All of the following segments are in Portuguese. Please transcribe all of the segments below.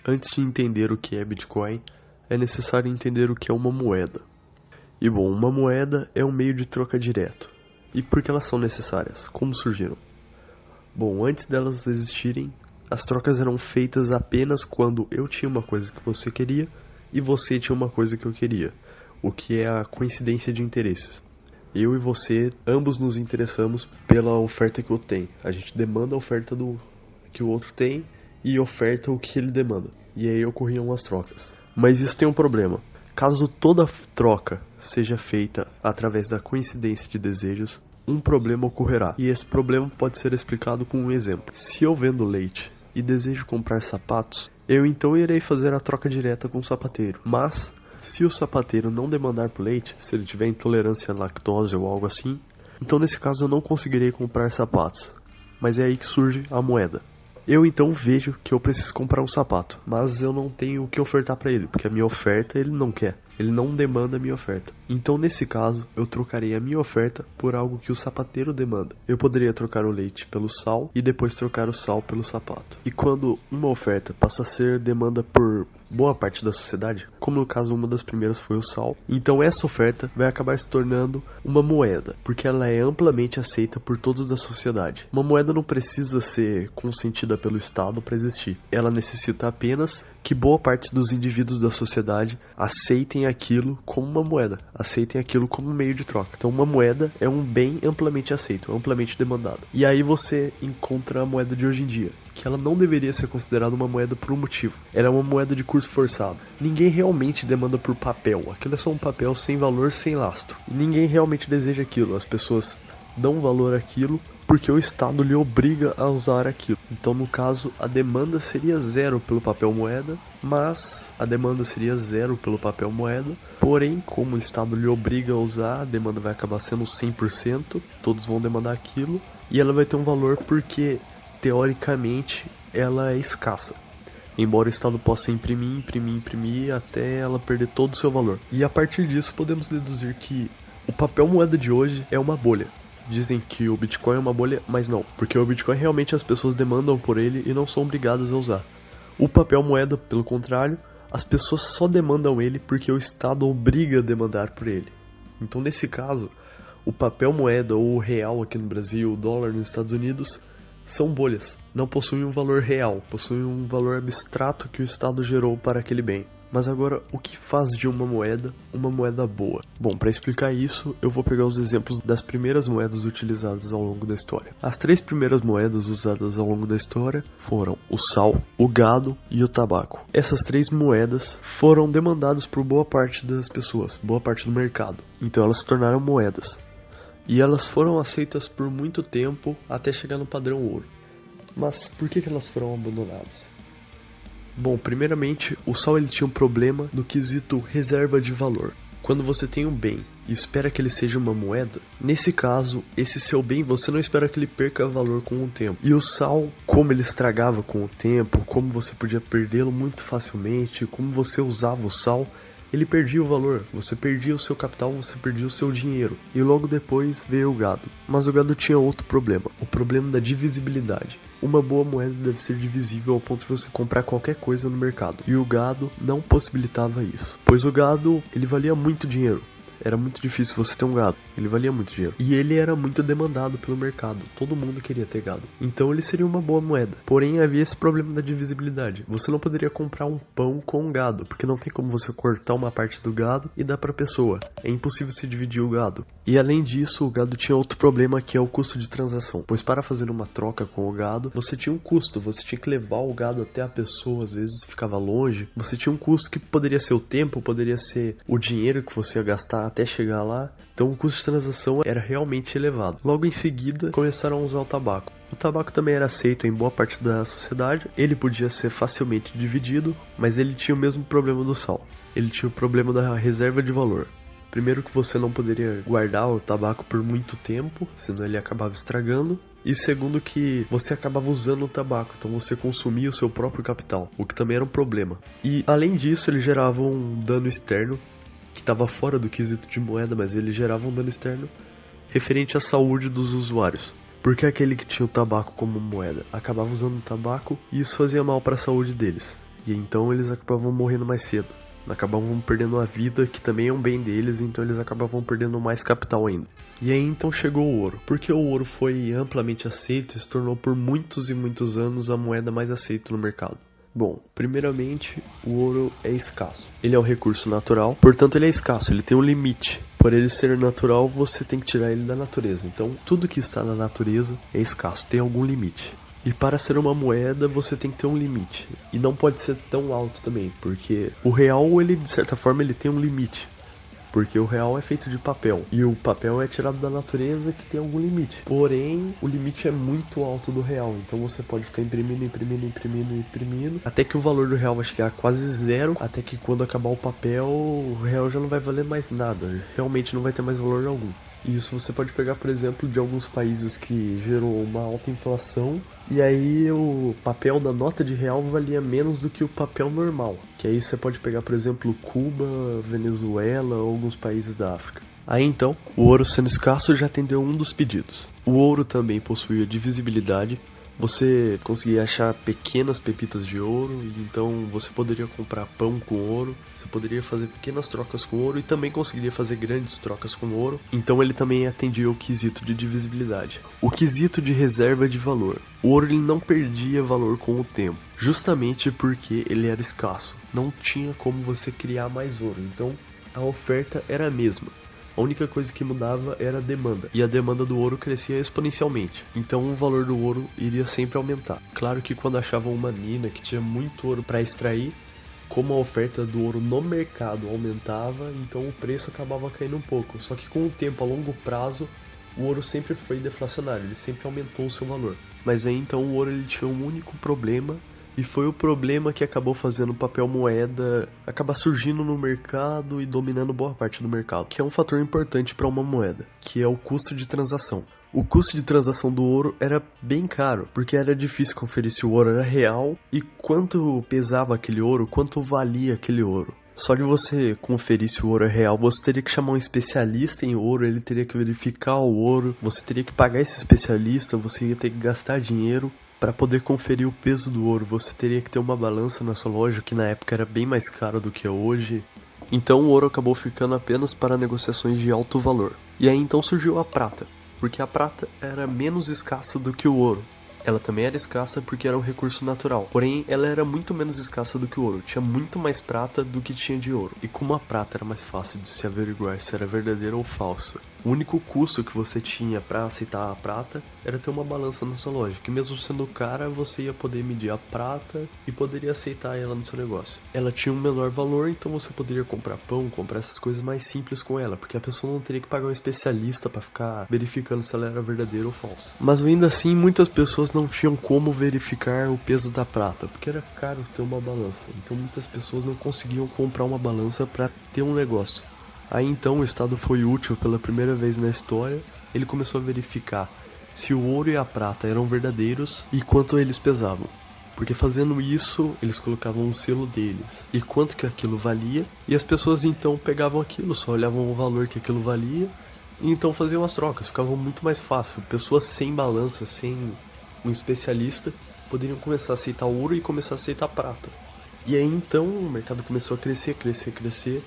Antes de entender o que é Bitcoin, é necessário entender o que é uma moeda. E bom, uma moeda é um meio de troca direto. E por que elas são necessárias? Como surgiram? Bom, antes delas existirem, as trocas eram feitas apenas quando eu tinha uma coisa que você queria e você tinha uma coisa que eu queria, o que é a coincidência de interesses. Eu e você, ambos nos interessamos pela oferta que eu tenho. A gente demanda a oferta que o outro tem e oferta o que ele demanda. E aí ocorriam as trocas. Mas isso tem um problema. Caso toda troca seja feita através da coincidência de desejos, um problema ocorrerá. E esse problema pode ser explicado com um exemplo. Se eu vendo leite e desejo comprar sapatos, eu então irei fazer a troca direta com o sapateiro. Mas, se o sapateiro não demandar por leite, se ele tiver intolerância à lactose ou algo assim, então nesse caso eu não conseguirei comprar sapatos. Mas é aí que surge a moeda. Eu então vejo que eu preciso comprar um sapato, mas eu não tenho o que ofertar para ele, porque a minha oferta ele não quer, ele não demanda a minha oferta. Então nesse caso, eu trocarei a minha oferta por algo que o sapateiro demanda. Eu poderia trocar o leite pelo sal e depois trocar o sal pelo sapato. E quando uma oferta passa a ser demanda por boa parte da sociedade, como no caso uma das primeiras foi o sal, então essa oferta vai acabar se tornando uma moeda, porque ela é amplamente aceita por todos da sociedade. Uma moeda não precisa ser consentida pelo Estado para existir. Ela necessita apenas que boa parte dos indivíduos da sociedade aceitem aquilo como uma moeda, aceitem aquilo como um meio de troca. Então uma moeda é um bem amplamente aceito, amplamente demandado. E aí você encontra a moeda de hoje em dia, que ela não deveria ser considerada uma moeda por um motivo. Ela é uma moeda de curso forçado. Ninguém realmente demanda por papel. Aquilo é só um papel sem valor, sem lastro. E ninguém realmente deseja aquilo. As pessoas dão valor àquilo porque o Estado lhe obriga a usar aquilo. Então, no caso, a demanda seria zero pelo papel moeda, porém, como o Estado lhe obriga a usar, a demanda vai acabar sendo 100%, todos vão demandar aquilo, e ela vai ter um valor porque, teoricamente, ela é escassa. Embora o Estado possa imprimir até ela perder todo o seu valor. E a partir disso, podemos deduzir que o papel moeda de hoje é uma bolha. Dizem que o Bitcoin é uma bolha, mas não, porque o Bitcoin realmente as pessoas demandam por ele e não são obrigadas a usar. O papel moeda, pelo contrário, as pessoas só demandam ele porque o Estado obriga a demandar por ele. Então nesse caso, o papel moeda ou o real aqui no Brasil, o dólar nos Estados Unidos, são bolhas, não possuem um valor real, possuem um valor abstrato que o Estado gerou para aquele bem. Mas agora, o que faz de uma moeda boa? Bom, para explicar isso, eu vou pegar os exemplos das primeiras moedas utilizadas ao longo da história. As 3 primeiras moedas usadas ao longo da história foram o sal, o gado e o tabaco. Essas 3 moedas foram demandadas por boa parte das pessoas, boa parte do mercado. Então elas se tornaram moedas. E elas foram aceitas por muito tempo até chegar no padrão ouro. Mas por que elas foram abandonadas? Bom, primeiramente, o sal ele tinha um problema no quesito reserva de valor. Quando você tem um bem e espera que ele seja uma moeda, nesse caso, esse seu bem você não espera que ele perca valor com o tempo. E o sal, como ele estragava com o tempo, como você podia perdê-lo muito facilmente, como você usava o sal, ele perdia o valor, você perdia o seu capital, você perdia o seu dinheiro. E logo depois veio o gado. Mas o gado tinha outro problema, o problema da divisibilidade. Uma boa moeda deve ser divisível ao ponto de você comprar qualquer coisa no mercado. E o gado não possibilitava isso. Pois o gado, ele valia muito dinheiro. Era muito difícil você ter um gado. Ele valia muito dinheiro. E ele era muito demandado pelo mercado. Todo mundo queria ter gado. Então ele seria uma boa moeda. Porém, havia esse problema da divisibilidade. Você não poderia comprar um pão com um gado, porque não tem como você cortar uma parte do gado e dar para a pessoa. É impossível se dividir o gado. E além disso, o gado tinha outro problema, que é o custo de transação. Pois para fazer uma troca com o gado, você tinha um custo. Você tinha que levar o gado até a pessoa, às vezes ficava longe. Você tinha um custo que poderia ser o tempo, poderia ser o dinheiro que você ia gastar até chegar lá. Então o custo de transação era realmente elevado. Logo em seguida começaram a usar o tabaco. O tabaco também era aceito em boa parte da sociedade. Ele podia ser facilmente dividido, mas ele tinha o mesmo problema do sal. Ele tinha o problema da reserva de valor. Primeiro que você não poderia guardar o tabaco por muito tempo, senão ele acabava estragando. E segundo que você acabava usando o tabaco, então você consumia o seu próprio capital, o que também era um problema. E além disso ele gerava um dano externo, que estava fora do quesito de moeda, mas ele gerava um dano externo referente à saúde dos usuários. Porque aquele que tinha o tabaco como moeda acabava usando o tabaco e isso fazia mal para a saúde deles. E então eles acabavam morrendo mais cedo. Acabavam perdendo a vida, que também é um bem deles, então eles acabavam perdendo mais capital ainda. E aí então chegou o ouro. Porque o ouro foi amplamente aceito e se tornou por muitos e muitos anos a moeda mais aceita no mercado. Bom, primeiramente, o ouro é escasso. Ele é um recurso natural, portanto ele é escasso, ele tem um limite. Por ele ser natural, você tem que tirar ele da natureza. Então, tudo que está na natureza é escasso, tem algum limite. E para ser uma moeda, você tem que ter um limite. E não pode ser tão alto também, porque o real, ele de certa forma, ele tem um limite. Porque o real é feito de papel. E o papel é tirado da natureza, que tem algum limite. Porém, o limite é muito alto do real. Então você pode ficar imprimindo, até que o valor do real vai chegar a quase zero. Até que quando acabar o papel, o real já não vai valer mais nada. Realmente não vai ter mais valor algum. Isso você pode pegar, por exemplo, de alguns países que gerou uma alta inflação. E aí o papel da nota de real valia menos do que o papel normal. Que aí você pode pegar, por exemplo, Cuba, Venezuela ou alguns países da África. Aí então, o ouro sendo escasso já atendeu um dos pedidos. O ouro também possuía divisibilidade. Você conseguia achar pequenas pepitas de ouro, e então você poderia comprar pão com ouro, você poderia fazer pequenas trocas com ouro e também conseguiria fazer grandes trocas com ouro. Então ele também atendia o quesito de divisibilidade. O quesito de reserva de valor. O ouro ele não perdia valor com o tempo, justamente porque ele era escasso. Não tinha como você criar mais ouro, então a oferta era a mesma. A única coisa que mudava era a demanda, e a demanda do ouro crescia exponencialmente, então o valor do ouro iria sempre aumentar. Claro que quando achavam uma mina que tinha muito ouro para extrair, como a oferta do ouro no mercado aumentava, então o preço acabava caindo um pouco. Só que com o tempo, a longo prazo, o ouro sempre foi deflacionário, ele sempre aumentou o seu valor. Mas aí então o ouro ele tinha um único problema, e foi o problema que acabou fazendo o papel moeda acabar surgindo no mercado e dominando boa parte do mercado, que é um fator importante para uma moeda, que é o custo de transação. O custo de transação do ouro era bem caro, porque era difícil conferir se o ouro era real e quanto pesava aquele ouro, quanto valia aquele ouro. Só de você conferir se o ouro é real, você teria que chamar um especialista em ouro, ele teria que verificar o ouro, você teria que pagar esse especialista, você ia ter que gastar dinheiro. Para poder conferir o peso do ouro, você teria que ter uma balança na sua loja, que na época era bem mais caro do que é hoje. Então o ouro acabou ficando apenas para negociações de alto valor. E aí então surgiu a prata, porque a prata era menos escassa do que o ouro. Ela também era escassa porque era um recurso natural, porém ela era muito menos escassa do que o ouro, tinha muito mais prata do que tinha de ouro. E como a prata era mais fácil de se averiguar se era verdadeira ou falsa, o único custo que você tinha para aceitar a prata era ter uma balança na sua loja, que mesmo sendo cara, você ia poder medir a prata e poderia aceitar ela no seu negócio. Ela tinha um menor valor, então você poderia comprar pão, comprar essas coisas mais simples com ela, porque a pessoa não teria que pagar um especialista para ficar verificando se ela era verdadeira ou falsa. Mas ainda assim, muitas pessoas não tinham como verificar o peso da prata, porque era caro ter uma balança, então muitas pessoas não conseguiam comprar uma balança para ter um negócio. Aí então o Estado foi útil pela primeira vez na história, ele começou a verificar se o ouro e a prata eram verdadeiros e quanto eles pesavam. Porque fazendo isso, eles colocavam um selo deles e quanto que aquilo valia, e as pessoas então pegavam aquilo, só olhavam o valor que aquilo valia, e então faziam as trocas, ficava muito mais fácil. Pessoas sem balança, sem um especialista, poderiam começar a aceitar o ouro e começar a aceitar a prata. E aí então o mercado começou a crescer,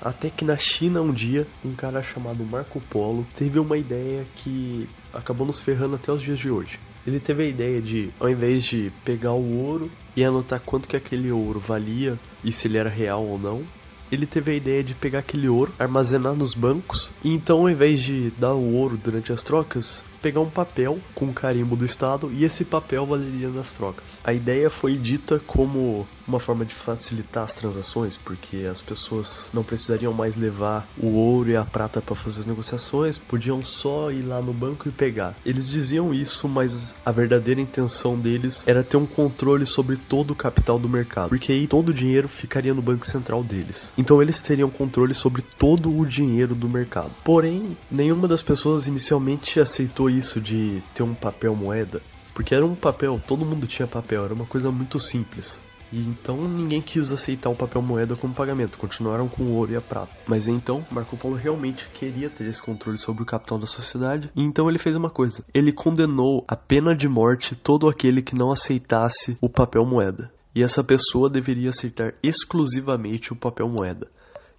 até que na China um dia, um cara chamado Marco Polo teve uma ideia que acabou nos ferrando até os dias de hoje. Ele teve a ideia de, ao invés de pegar o ouro e anotar quanto que aquele ouro valia e se ele era real ou não, ele teve a ideia de pegar aquele ouro, armazenar nos bancos, e então ao invés de dar o ouro durante as trocas, pegar um papel com um carimbo do Estado e esse papel valeria nas trocas. A ideia foi dita como uma forma de facilitar as transações, porque as pessoas não precisariam mais levar o ouro e a prata para fazer as negociações, podiam só ir lá no banco e pegar. Eles diziam isso, mas a verdadeira intenção deles era ter um controle sobre todo o capital do mercado, porque aí todo o dinheiro ficaria no banco central deles. Então eles teriam controle sobre todo o dinheiro do mercado. Porém, nenhuma das pessoas inicialmente aceitou isso de ter um papel moeda, porque era um papel, todo mundo tinha papel, era uma coisa muito simples. E então ninguém quis aceitar o papel moeda como pagamento, continuaram com o ouro e a prata. Mas então Marco Polo realmente queria ter esse controle sobre o capital da sociedade, e então ele fez uma coisa: ele condenou à pena de morte todo aquele que não aceitasse o papel moeda. E essa pessoa deveria aceitar exclusivamente o papel moeda.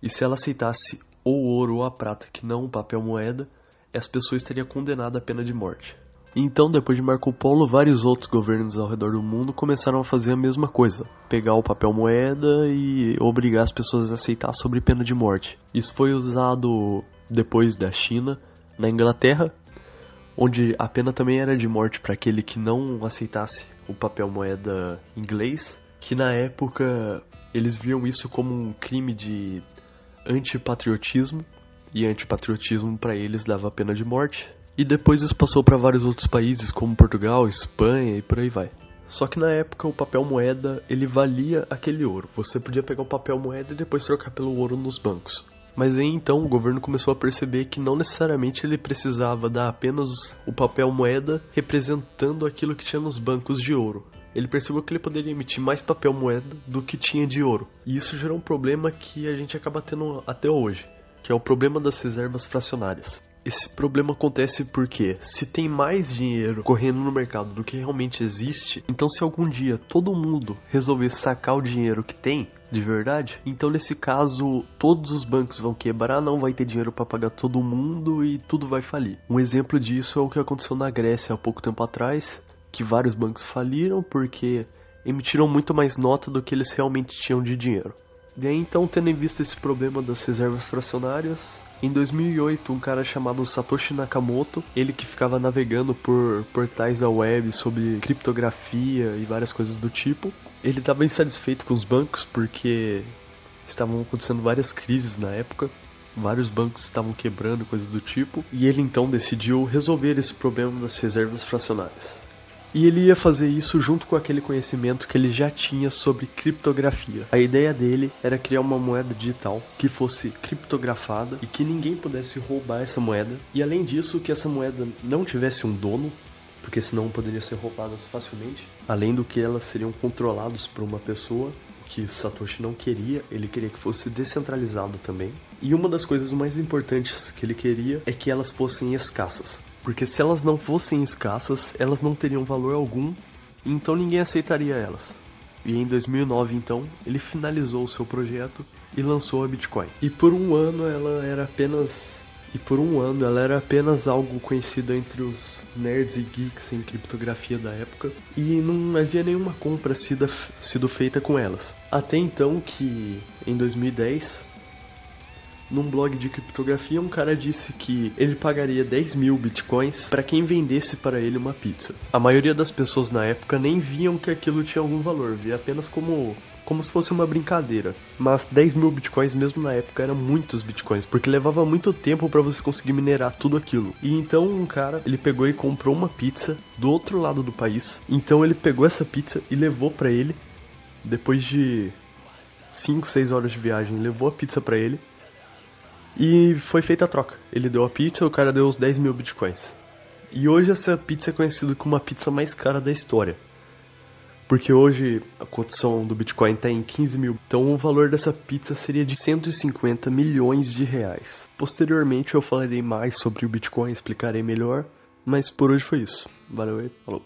E se ela aceitasse ou o ouro ou a prata, que não o papel moeda, essa pessoa estaria condenada à pena de morte. Então, depois de Marco Polo, vários outros governos ao redor do mundo começaram a fazer a mesma coisa. Pegar o papel moeda e obrigar as pessoas a aceitar sob pena de morte. Isso foi usado depois da China, na Inglaterra, onde a pena também era de morte para aquele que não aceitasse o papel moeda inglês, que na época eles viam isso como um crime de antipatriotismo, e antipatriotismo para eles dava pena de morte. E depois isso passou para vários outros países, como Portugal, Espanha e por aí vai. Só que na época o papel moeda, ele valia aquele ouro. Você podia pegar o papel moeda e depois trocar pelo ouro nos bancos. Mas aí então o governo começou a perceber que não necessariamente ele precisava dar apenas o papel moeda representando aquilo que tinha nos bancos de ouro. Ele percebeu que ele poderia emitir mais papel moeda do que tinha de ouro. E isso gerou um problema que a gente acaba tendo até hoje, que é o problema das reservas fracionárias. Esse problema acontece porque, se tem mais dinheiro correndo no mercado do que realmente existe, então se algum dia todo mundo resolver sacar o dinheiro que tem, de verdade, então nesse caso todos os bancos vão quebrar, não vai ter dinheiro para pagar todo mundo e tudo vai falir. Um exemplo disso é o que aconteceu na Grécia há pouco tempo atrás, que vários bancos faliram porque emitiram muito mais nota do que eles realmente tinham de dinheiro. E aí então, tendo em vista esse problema das reservas fracionárias, em 2008, um cara chamado Satoshi Nakamoto, ele que ficava navegando por portais da web sobre criptografia e várias coisas do tipo, ele estava insatisfeito com os bancos porque estavam acontecendo várias crises na época, vários bancos estavam quebrando, coisas do tipo, e ele então decidiu resolver esse problema das reservas fracionárias. E ele ia fazer isso junto com aquele conhecimento que ele já tinha sobre criptografia. A ideia dele era criar uma moeda digital que fosse criptografada e que ninguém pudesse roubar essa moeda. E além disso, que essa moeda não tivesse um dono, porque senão poderia ser roubadas facilmente. Além do que elas seriam controladas por uma pessoa, o que Satoshi não queria, ele queria que fosse descentralizado também. E uma das coisas mais importantes que ele queria é que elas fossem escassas. Porque se elas não fossem escassas, elas não teriam valor algum, então ninguém aceitaria elas. E em 2009, então, ele finalizou o seu projeto e lançou a Bitcoin. E por um ano ela era apenas algo conhecido entre os nerds e geeks em criptografia da época, e não havia nenhuma compra sido feita com elas. Até então que, em 2010... num blog de criptografia, um cara disse que ele pagaria 10 mil bitcoins para quem vendesse para ele uma pizza. A maioria das pessoas na época nem viam que aquilo tinha algum valor, via apenas como se fosse uma brincadeira. Mas 10 mil bitcoins mesmo na época eram muitos bitcoins, porque levava muito tempo para você conseguir minerar tudo aquilo. E então um cara, ele pegou e comprou uma pizza do outro lado do país. Então ele pegou essa pizza e levou para ele, depois de 5, 6 horas de viagem, levou a pizza para ele. E foi feita a troca. Ele deu a pizza, o cara deu os 10 mil bitcoins. E hoje essa pizza é conhecida como a pizza mais cara da história. Porque hoje a cotação do Bitcoin está em 15 mil. Então o valor dessa pizza seria de 150 milhões de reais. Posteriormente eu falarei mais sobre o Bitcoin, explicarei melhor. Mas por hoje foi isso. Valeu e falou.